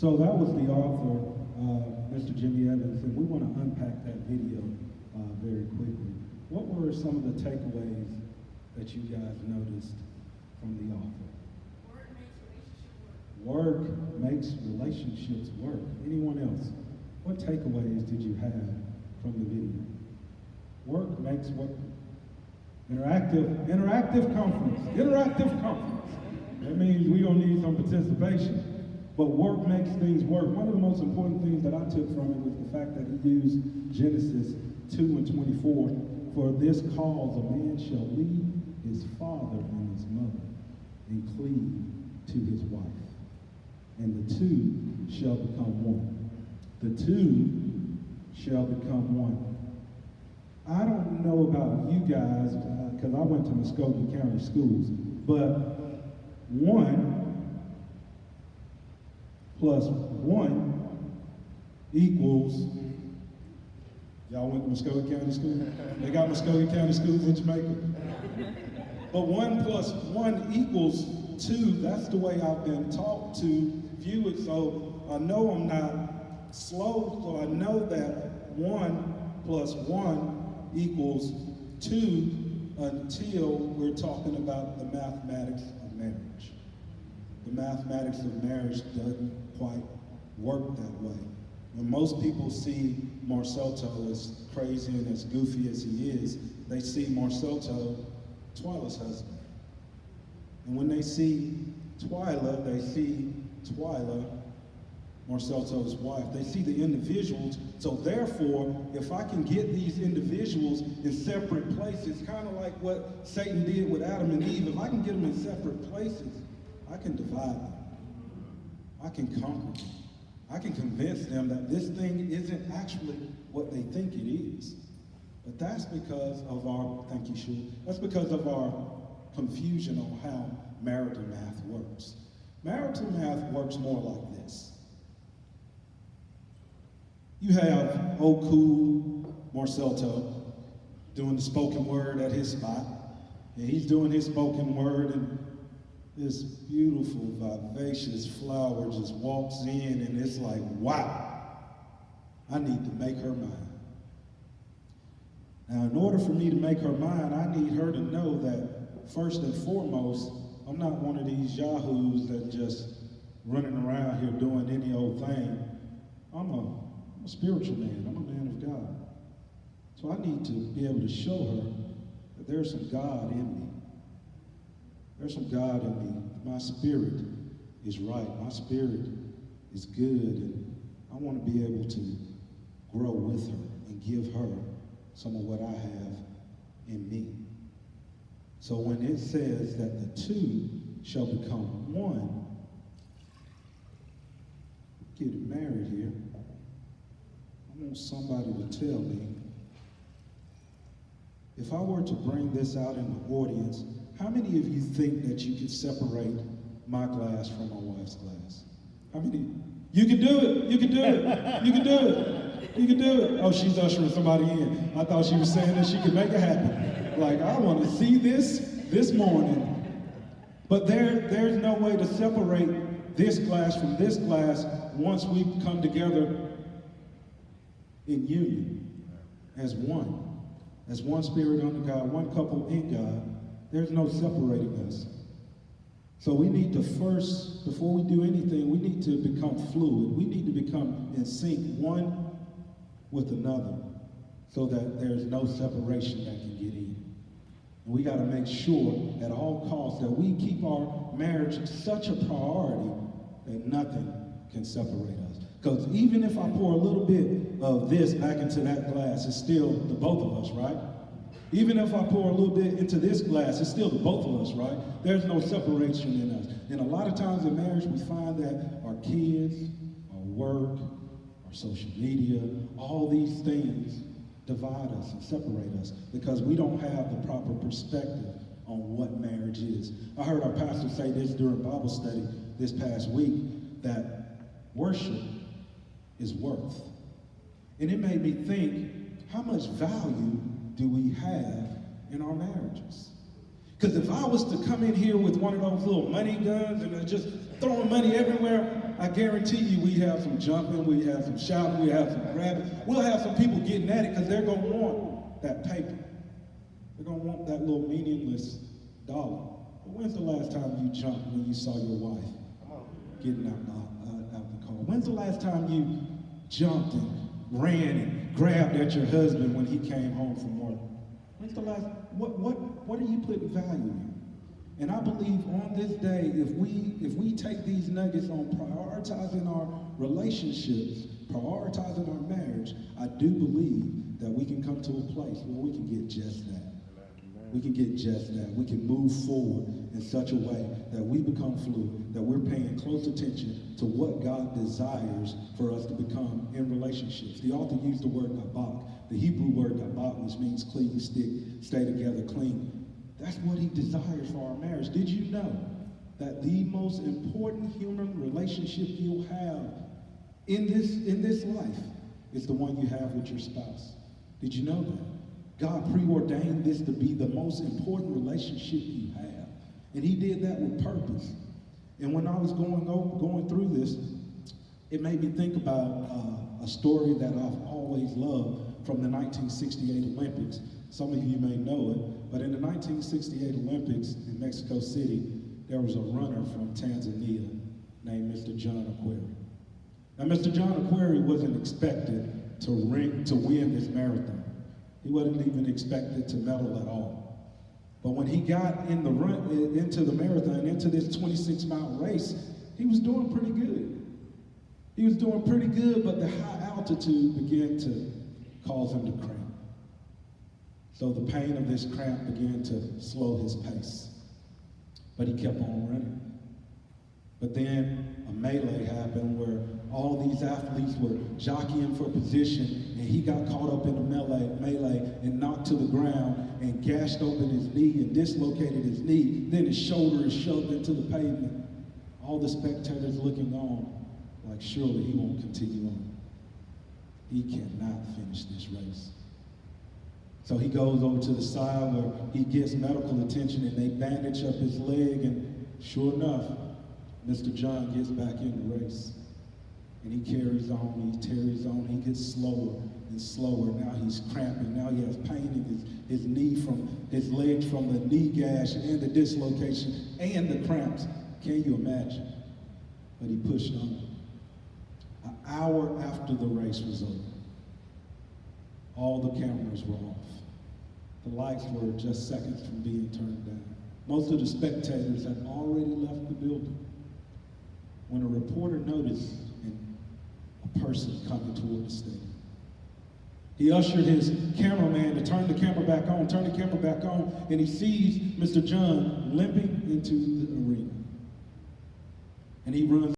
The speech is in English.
So that was the author, Mr. Jimmy Evans, and we want to unpack that video very quickly. What were some of the takeaways that you guys noticed from the author? Work makes relationships work. Anyone else? What takeaways did you have from the video? Work makes what? Interactive conference. That means we're gonna need some participation. But work makes things work. One of the most important things that I took from it was the fact that he used Genesis 2:24. For this cause a man shall leave his father and his mother and cleave to his wife. And the two shall become one. The two shall become one. I don't know about you guys, because I went to Muskogee County Schools, but 1 plus 1 equals, y'all went to Muskogee County School? They got Muskogee County Schools in Jamaica. But 1 plus 1 equals 2. That's the way I've been taught to view it. So I know I'm not slow, so I know that 1 plus 1 equals 2 until we're talking about the mathematics of marriage. The mathematics of marriage doesn't quite work that way. When most people see Marcelto as crazy and as goofy as he is, they see Marcelto, Twyla's husband. And when they see Twyla, they see Twyla, Marcelto's wife. They see the individuals. So therefore, if I can get these individuals in separate places, kind of like what Satan did with Adam and Eve, if I can get them in separate places, I can divide them. I can conquer them. I can convince them that this thing isn't actually what they think it is. But that's because of our, thank you, Shu, that's because of our confusion on how marital math works. Marital math works more like this. You have old cool Marcelto doing the spoken word at his spot. And he's doing his spoken word, and this beautiful, vivacious flower just walks in, and it's like, wow, I need to make her mine. Now, in order for me to make her mine, I need her to know that, first and foremost, I'm not one of these yahoos that just running around here doing any old thing. I'm a spiritual man. I'm a man of God. So I need to be able to show her that there's some God in me. There's some God in me. My spirit is right. My spirit is good. And I want to be able to grow with her and give her some of what I have in me. So when it says that the two shall become one, getting married here, I want somebody to tell me, if I were to bring this out in the audience, how many of you think that you could separate my glass from my wife's glass? How many? You can do it. You can do it. You can do it. You can do it. Oh, she's ushering somebody in. I thought she was saying that she could make it happen. Like, I want to see this morning. But there's no way to separate this glass from this glass once we come together in union as one spirit under God, one couple in God. There's no separating us. So we need to first, before we do anything, we need to become fluid. We need to become in sync one with another so that there's no separation that can get in. And we got to make sure at all costs that we keep our marriage such a priority that nothing can separate us. Because even if I pour a little bit of this back into that glass, it's still the both of us, right? Even if I pour a little bit into this glass, it's still the both of us, right? There's no separation in us. And a lot of times in marriage, we find that our kids, our work, our social media, all these things divide us and separate us because we don't have the proper perspective on what marriage is. I heard our pastor say this during Bible study this past week, that worship is worth. And it made me think, how much value do we have in our marriages? Because if I was to come in here with one of those little money guns and just throwing money everywhere. I guarantee you we have some jumping, we have some shouting, we have some grabbing. We'll have some people getting at it because they're going to want that paper. They're going to want that little meaningless dollar. But when's the last time you jumped when you saw your wife getting out the car? When's the last time you jumped and ran and grabbed at your husband when he came home from work? When's the last, what are you putting value in? And I believe on this day, if we take these nuggets on prioritizing our relationships, prioritizing our marriage, I do believe that we can come to a place where we can get just that. We can get just that. We can move forward in such a way that we become fluid, that we're paying close attention to what God desires for us to become in relationships. The author used the word nabak, the Hebrew word nabak, which means clean, stick, stay together, clean. That's what he desires for our marriage. Did you know that the most important human relationship you'll have in this life is the one you have with your spouse? Did you know that? God preordained this to be the most important relationship you have. And he did that with purpose. And when I was going through this, it made me think about a story that I've always loved from the 1968 Olympics. Some of you may know it, but in the 1968 Olympics in Mexico City, there was a runner from Tanzania named Mr. John Akhwari. Now, Mr. John Akhwari wasn't expected to win this marathon. He wasn't even expected to medal at all. But when he got in the into the marathon, into this 26-mile race, he was doing pretty good. He was doing pretty good, but the high altitude began to cause him to cramp. So the pain of this cramp began to slow his pace. But he kept on running. But then a melee happened where all these athletes were jockeying for position, and he got caught up in the melee and knocked to the ground and gashed open his knee and dislocated his knee. Then his shoulder is shoved into the pavement. All the spectators looking on like, surely he won't continue on. He cannot finish this race. So he goes over to the side where he gets medical attention and they bandage up his leg, and sure enough, Mr. John gets back in the race. And he carries on, he carries on, he gets slower and slower. Now he's cramping, now he has pain in his knee from his legs from the knee gash and the dislocation and the cramps. Can you imagine? But he pushed on. An hour after the race was over, all the cameras were off. The lights were just seconds from being turned down. Most of the spectators had already left the building when a reporter noticed a person coming toward the stadium. He ushered his cameraman to turn the camera back on, and he sees Mr. John limping into the arena. And he runs